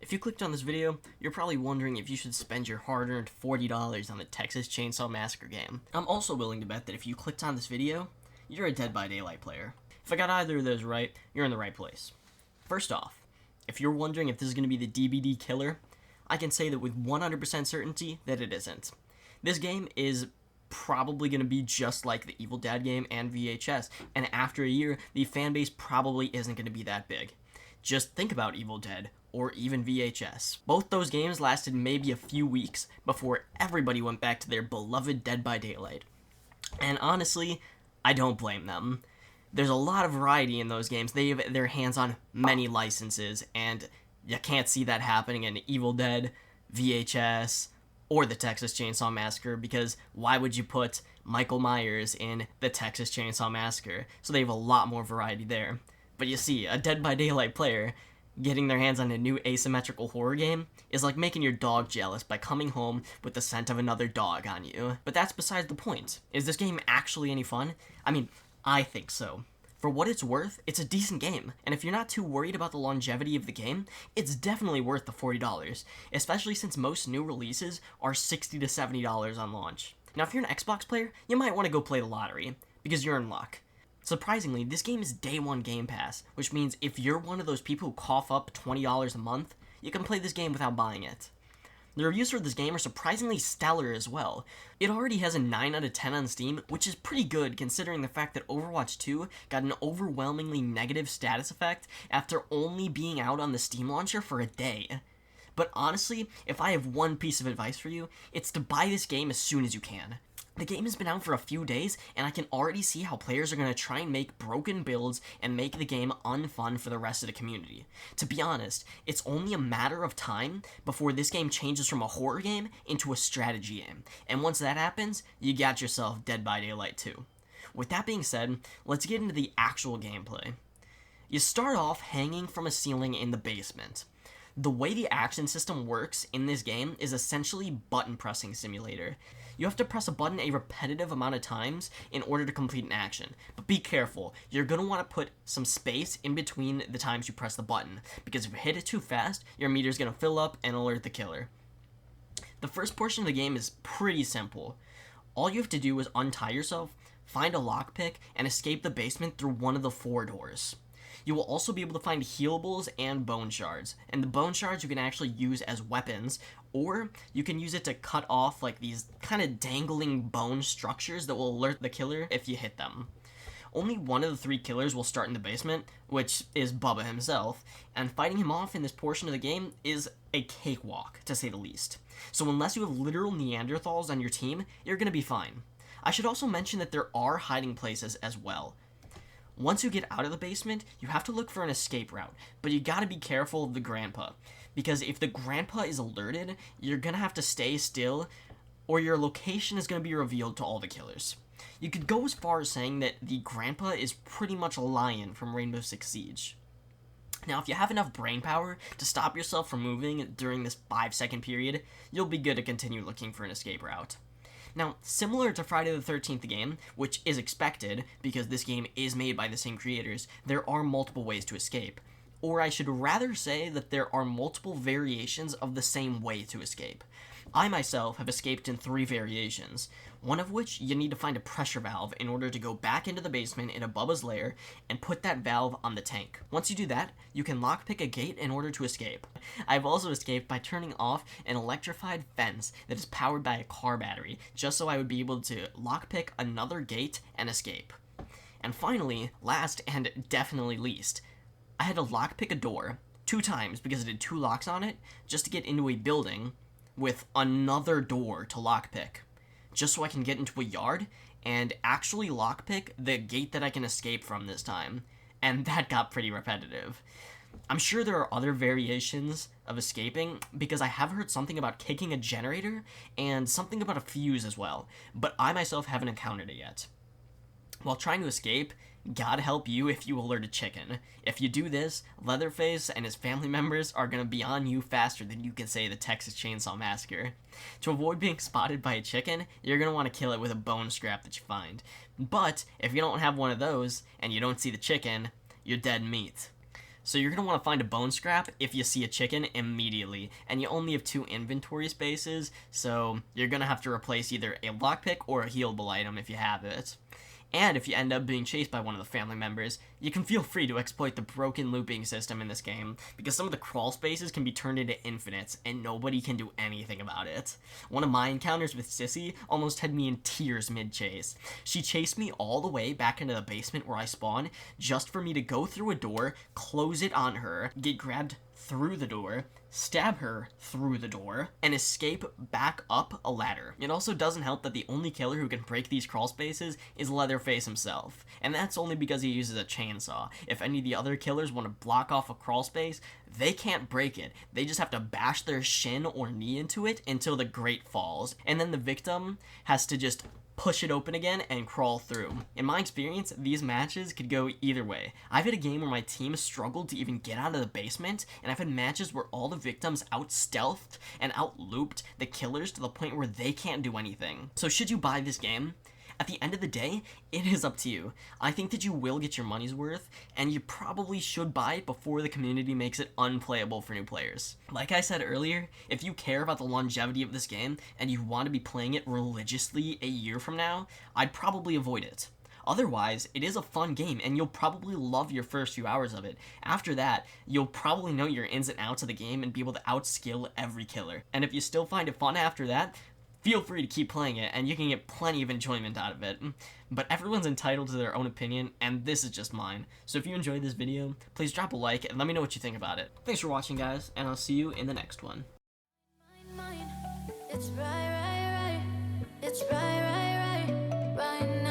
If you clicked on this video, you're probably wondering if you should spend your hard-earned $40 on the Texas Chainsaw Massacre game. I'm also willing to bet that if you clicked on this video, you're a Dead by Daylight player. If I got either of those right, you're in the right place. First off, if you're wondering if this is going to be the DBD killer, I can say that with 100% certainty that it isn't. This game is probably going to be just like the Evil Dead game and VHS, and after a year, the fanbase probably isn't going to be that big. Just think about Evil Dead, or even VHS. Both those games lasted maybe a few weeks before everybody went back to their beloved Dead by Daylight. And honestly, I don't blame them. There's a lot of variety in those games. They have their hands on many licenses, and you can't see that happening in Evil Dead, VHS, or the Texas Chainsaw Massacre, because why would you put Michael Myers in the Texas Chainsaw Massacre? So they have a lot more variety there. But you see, a Dead by Daylight player getting their hands on a new asymmetrical horror game is like making your dog jealous by coming home with the scent of another dog on you. But that's besides the point. Is this game actually any fun? I mean, I think so. For what it's worth, it's a decent game, and if you're not too worried about the longevity of the game, it's definitely worth the $40, especially since most new releases are $60 to $70 on launch. Now, if you're an Xbox player, you might want to go play the lottery, because you're in luck. Surprisingly, this game is Day 1 Game Pass, which means if you're one of those people who cough up $20 a month, you can play this game without buying it. The reviews for this game are surprisingly stellar as well. It already has a 9 out of 10 on Steam, which is pretty good considering the fact that Overwatch 2 got an overwhelmingly negative status effect after only being out on the Steam launcher for a day. But honestly, if I have one piece of advice for you, it's to buy this game as soon as you can. The game has been out for a few days, and I can already see how players are going to try and make broken builds and make the game unfun for the rest of the community. To be honest, it's only a matter of time before this game changes from a horror game into a strategy game, and once that happens, you got yourself Dead by Daylight 2. With that being said, let's get into the actual gameplay. You start off hanging from a ceiling in the basement. The way the action system works in this game is essentially button pressing simulator. You have to press a button a repetitive amount of times in order to complete an action. But be careful, you're going to want to put some space in between the times you press the button, because if you hit it too fast, your meter's going to fill up and alert the killer. The first portion of the game is pretty simple. All you have to do is untie yourself, find a lockpick, and escape the basement through one of the 4 doors. You will also be able to find healables and bone shards, and the bone shards you can actually use as weapons, or you can use it to cut off like these kind of dangling bone structures that will alert the killer if you hit them. Only one of the 3 killers will start in the basement, which is Bubba himself, and fighting him off in this portion of the game is a cakewalk, to say the least. So unless you have literal Neanderthals on your team, you're gonna be fine. I should also mention that there are hiding places as well. Once you get out of the basement, you have to look for an escape route, but you gotta be careful of the grandpa, because if the grandpa is alerted, you're gonna have to stay still, or your location is gonna be revealed to all the killers. You could go as far as saying that the grandpa is pretty much a lion from Rainbow Six Siege. Now, if you have enough brain power to stop yourself from moving during this 5-second period, you'll be good to continue looking for an escape route. Now, similar to Friday the 13th game, which is expected because this game is made by the same creators, there are multiple ways to escape. Or I should rather say that there are multiple variations of the same way to escape. I myself have escaped in 3 variations, one of which you need to find a pressure valve in order to go back into the basement in a Bubba's lair and put that valve on the tank. Once you do that, you can lockpick a gate in order to escape. I've also escaped by turning off an electrified fence that is powered by a car battery, just so I would be able to lockpick another gate and escape. And finally, last and definitely least, I had to lockpick a door 2 times because it had 2 locks on it just to get into a building with another door to lockpick, just so I can get into a yard and actually lockpick the gate that I can escape from this time, and that got pretty repetitive. I'm sure there are other variations of escaping, because I have heard something about kicking a generator and something about a fuse as well, but I myself haven't encountered it yet. While trying to escape, God help you if you alert a chicken. If you do this, Leatherface and his family members are gonna be on you faster than you can say the Texas Chainsaw Massacre. To avoid being spotted by a chicken, you're gonna want to kill it with a bone scrap that you find. But if you don't have one of those, and you don't see the chicken, you're dead meat. So you're going to want to find a bone scrap if you see a chicken immediately, and you only have 2 inventory spaces, so you're going to have to replace either a lockpick or a healable item if you have it. And if you end up being chased by one of the family members, you can feel free to exploit the broken looping system in this game, because some of the crawl spaces can be turned into infinites, and nobody can do anything about it. One of my encounters with Sissy almost had me in tears mid-chase. She chased me all the way back into the basement where I spawned, just for me to go through a door, close it on her, get grabbed through the door, stab her through the door, and escape back up a ladder. It also doesn't help that the only killer who can break these crawl spaces is Leatherface himself, and that's only because he uses a chainsaw. If any of the other killers want to block off a crawl space, they can't break it. They just have to bash their shin or knee into it until the grate falls, and then the victim has to just push it open again and crawl through. In my experience, these matches could go either way. I've had a game where my team struggled to even get out of the basement, and I've had matches where all the victims out-stealthed and out-looped the killers to the point where they can't do anything. So should you buy this game? At the end of the day, it is up to you. I think that you will get your money's worth, and you probably should buy it before the community makes it unplayable for new players. Like I said earlier, if you care about the longevity of this game, and you want to be playing it religiously a year from now, I'd probably avoid it. Otherwise, it is a fun game, and you'll probably love your first few hours of it. After that, you'll probably know your ins and outs of the game and be able to outskill every killer. And if you still find it fun after that, feel free to keep playing it, and you can get plenty of enjoyment out of it. But everyone's entitled to their own opinion, and this is just mine. So if you enjoyed this video, please drop a like, and let me know what you think about it. Thanks for watching, guys, and I'll see you in the next one. It's right, right, right. It's right, right, right. Right now.